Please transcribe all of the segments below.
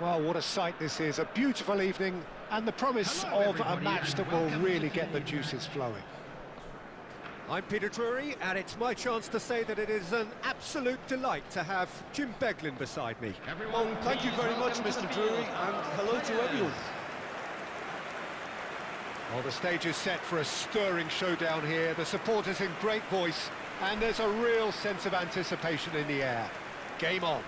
Well, what a sight this is. A beautiful evening and the promise of a match that will really get the juices flowing. I'm Peter Drury, and it's my chance to say that it is an absolute delight to have Jim Beglin beside me. Well, thank you very much, Mr. Drury, and hello to everyone. Well, the stage is set for a stirring showdown here. The supporters in great voice, and there's a real sense of anticipation in the air. Game on.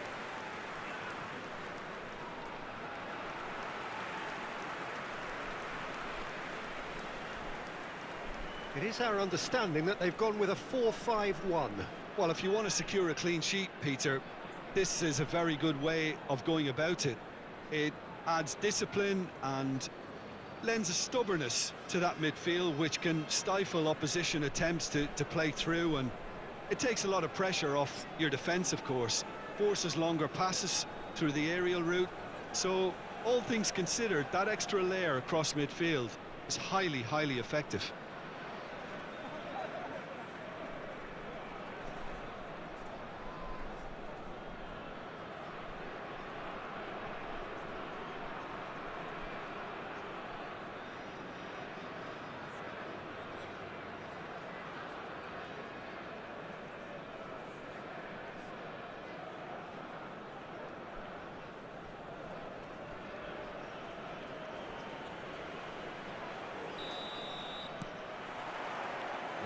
It is our understanding that they've gone with a 4-5-1. Well, if you want to secure a clean sheet, Peter, this is a very good way of going about it. It adds discipline and lends a stubbornness to that midfield, which can stifle opposition attempts to play through, and it takes a lot of pressure off your defence, of course. Forces longer passes through the aerial route. So, all things considered, that extra layer across midfield is highly, highly effective.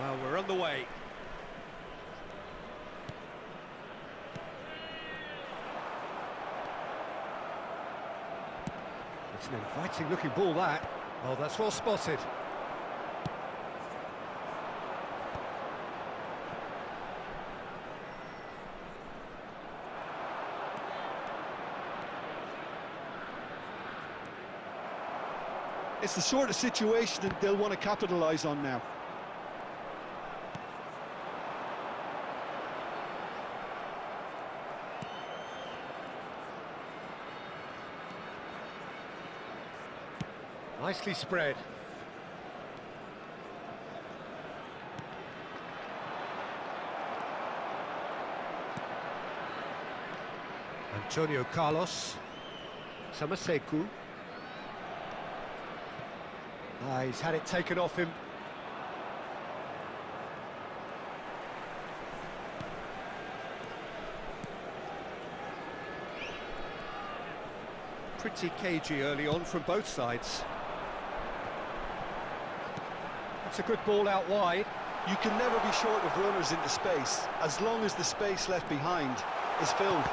Well, we're on the way. It's an inviting looking ball, that. Oh, that's well spotted. It's the sort of situation that they'll want to capitalise on now. Nicely spread. Antonio Carlos. Samaseku. He's had it taken off him. Pretty cagey early on from both sides. It's a good ball out wide. You can never be short of runners into space, as long as the space left behind is filled.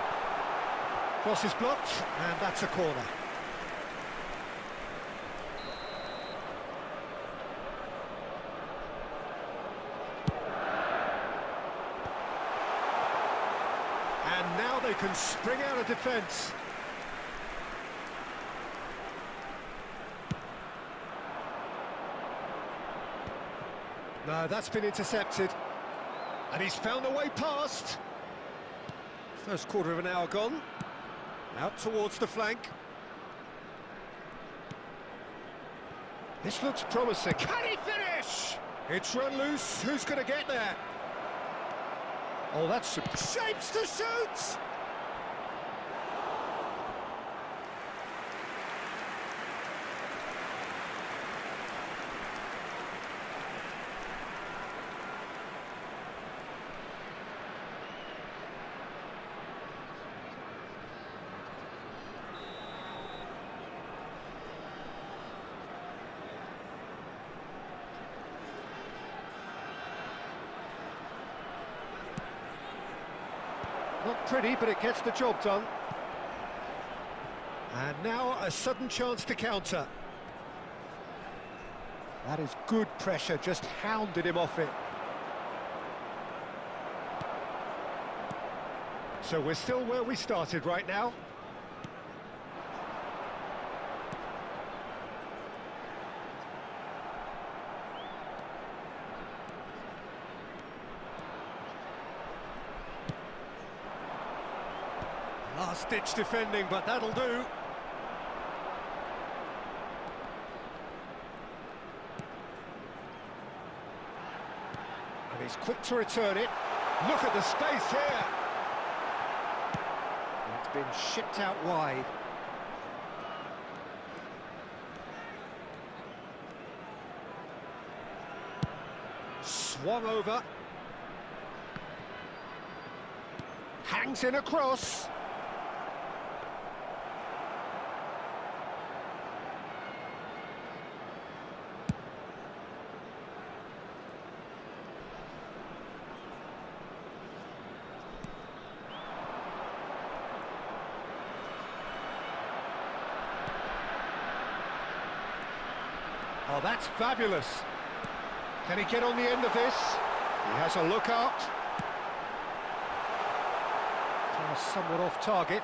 Cross is blocked, and that's a corner. And now they can spring out of defence. No, that's been intercepted. And he's found a way past. First quarter of an hour gone. Out towards the flank. This looks promising. Can he finish? It's run loose. Who's going to get there? Oh, that's shapes to shoot! Not pretty, but it gets the job done. And now a sudden chance to counter. That is good pressure, just hounded him off it. So we're still where we started right now. Last-ditch defending, but that'll do. And he's quick to return it. Look at the space here. It's been shipped out wide. Swung over. Hangs in a cross. Oh, that's fabulous. Can he get on the end of this? He has a look up. Somewhat off target.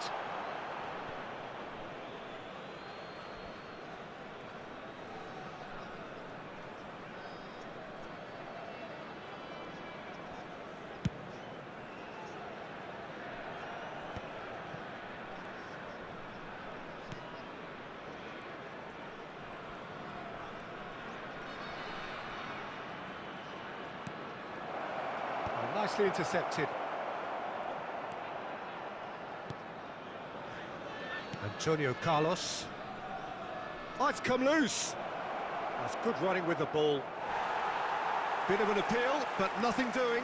Oh, nicely intercepted. Antonio Carlos. Oh, it's come loose. That's good running with the ball. Bit of an appeal, but nothing doing.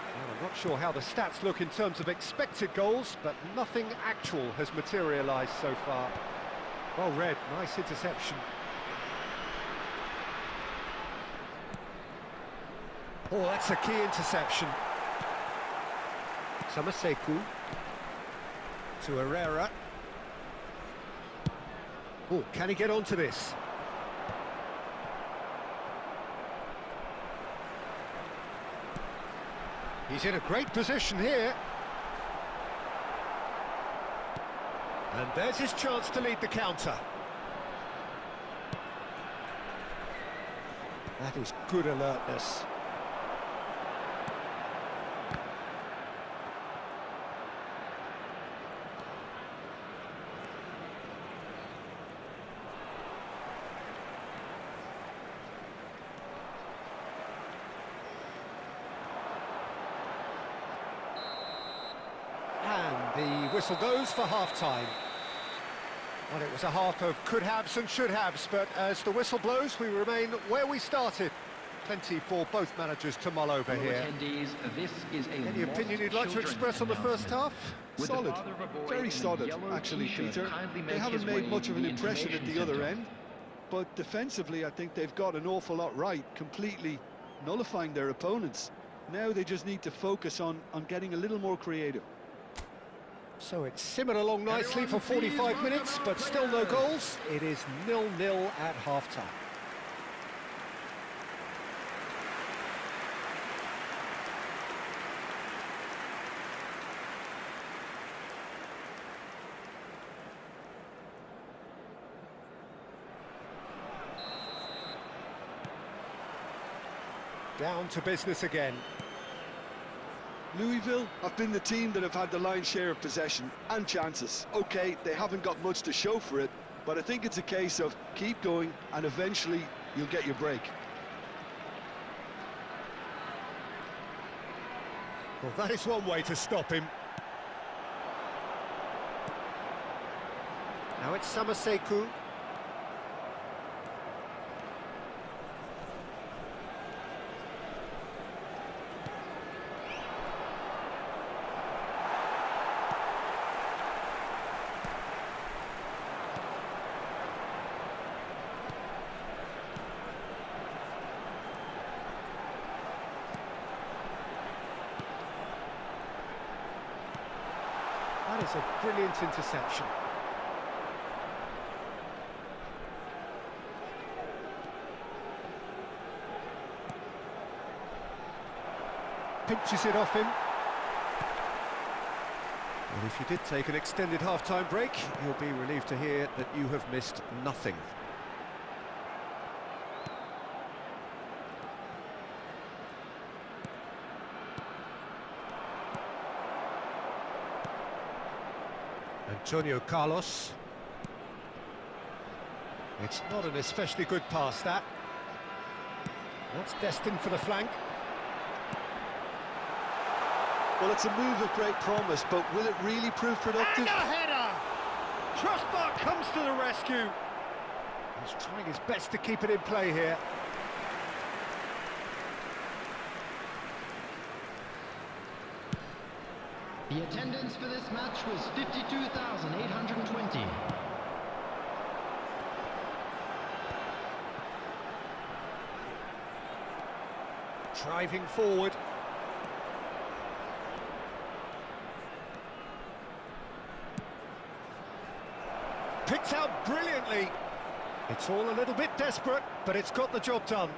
Well, I'm not sure how the stats look in terms of expected goals, but nothing actual has materialised so far. Well read, nice interception. Oh, that's a key interception. Samaseku. To Herrera. Oh, can he get onto this? He's in a great position here. And there's his chance to lead the counter. That is good alertness. And the whistle goes for half-time. Well, it was a half of could-haves and should-haves, but as the whistle blows, we remain where we started. Plenty for both managers to mull over here. This is Any opinion you'd like to express on the first half? Solid, very solid, actually, Peter. They haven't made much of an impression at the other end, but defensively, I think they've got an awful lot right, completely nullifying their opponents. Now they just need to focus on getting a little more creative. So it's simmered along nicely for 45 minutes, but still no goals. It is 0-0 at half-time. Down to business again. Louisville have been the team that have had the lion's share of possession and chances. Okay, they haven't got much to show for it, but I think it's a case of keep going and eventually you'll get your break. Well, that is one way to stop him. Now it's Samaseku. That is a brilliant interception. Pinches it off him. And if you did take an extended half-time break, you'll be relieved to hear that you have missed nothing. Antonio Carlos. It's not an especially good pass, that. That's destined for the flank. Well, it's a move of great promise, but will it really prove productive? And a header! Crossbar comes to the rescue. He's trying his best to keep it in play here. The attendance for this match was 52,820. Driving forward. Picked out brilliantly. It's all a little bit desperate, but it's got the job done.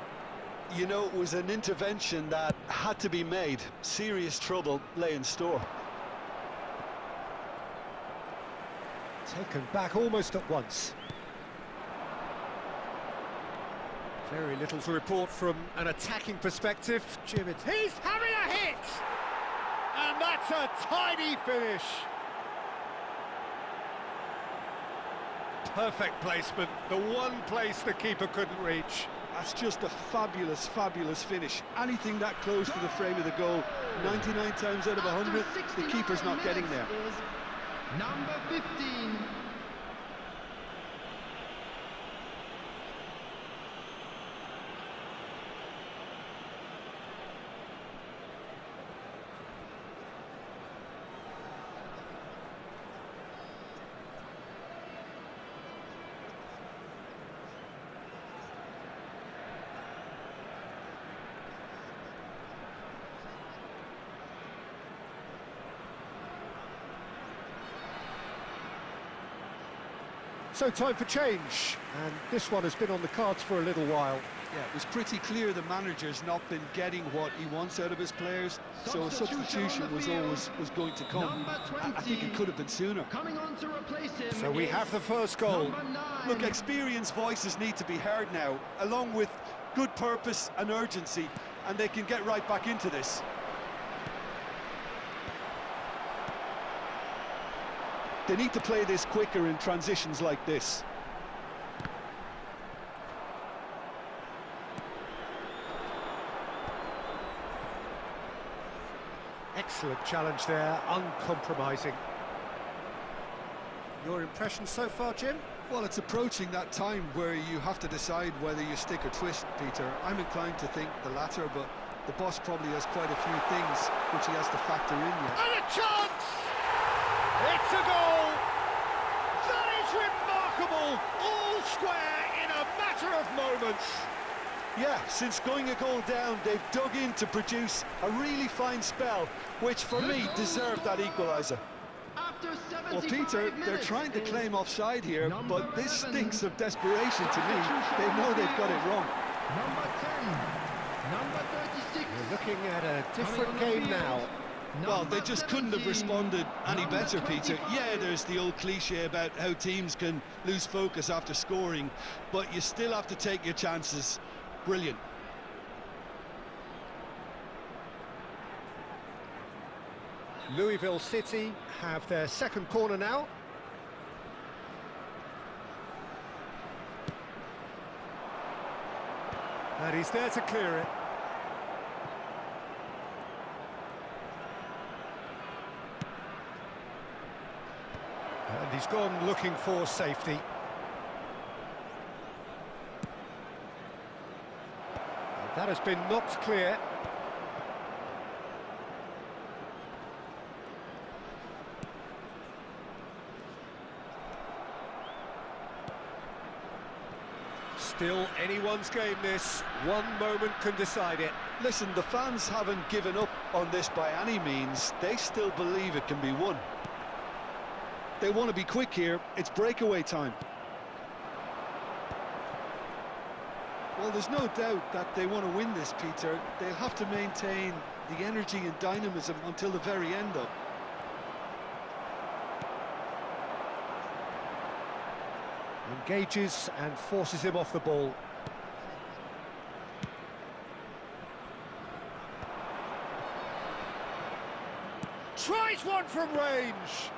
You know, it was an intervention that had to be made. Serious trouble lay in store. Taken back almost at once. Very little to report from an attacking perspective. Jim, He's having a hit! And that's a tidy finish. Perfect placement, the one place the keeper couldn't reach. That's just a fabulous, fabulous finish. Anything that close to the frame of the goal, 99 times out of 100, the keeper's not getting there. Number 15. So time for change, and this one has been on the cards for a little while. Yeah, it was pretty clear the manager's not been getting what he wants out of his players, so a substitution was going to come. I think it could have been sooner. Coming on to replace him. So we have the first goal. Number 9. Look, experienced voices need to be heard now, along with good purpose and urgency, and they can get right back into this. They need to play this quicker in transitions like this. Excellent challenge there, uncompromising. Your impression so far, Jim? Well, it's approaching that time where you have to decide whether you stick or twist, Peter. I'm inclined to think the latter, but the boss probably has quite a few things which he has to factor in yet. And a chance! It's a goal! That is remarkable! All square in a matter of moments. Yeah, since going a goal down, they've dug in to produce a really fine spell, which for me deserved that equaliser. After Well, Peter, they're trying to claim offside here, but this stinks of desperation to me. They know they've got it wrong. Number 10. Number 36. We're looking at a different game now. Well, they just couldn't have responded any better, Peter. Yeah, there's the old cliche about how teams can lose focus after scoring, but you still have to take your chances. Brilliant. Louisville City have their second corner now. And he's there to clear it. And he's gone looking for safety. And that has been knocked clear. Still anyone's game this. One moment can decide it. Listen, the fans haven't given up on this by any means. They still believe it can be won. They want to be quick here. It's breakaway time. Well, there's no doubt that they want to win this, Peter. They'll have to maintain the energy and dynamism until the very end, though. Engages and forces him off the ball. Tries one from range.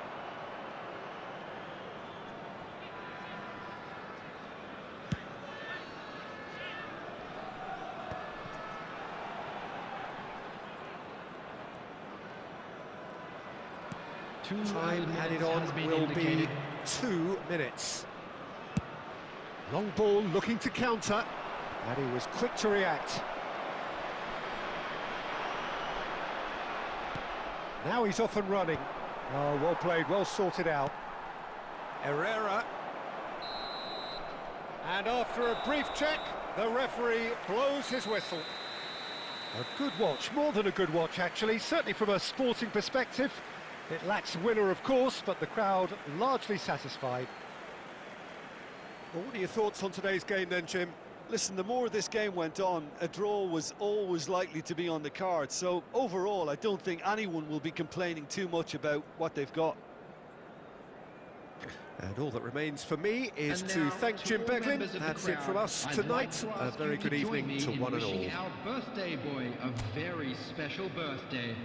Time added on will be 2 minutes. Long ball looking to counter, and he was quick to react. Now he's off and running. Oh, well played, well sorted out. Herrera. And after a brief check, the referee blows his whistle. A good watch, more than a good watch actually, certainly from a sporting perspective. It lacks winner, of course, but the crowd largely satisfied. Well, what are your thoughts on today's game then, Jim? Listen, the more this game went on, a draw was always likely to be on the card. So overall, I don't think anyone will be complaining too much about what they've got. And all that remains for me is And to now, thank to Jim all Beglin. members of the That's it from crowd, us I'd tonight. like to A ask very you good to join evening me to in one and wishing all. our birthday boy a very special birthday.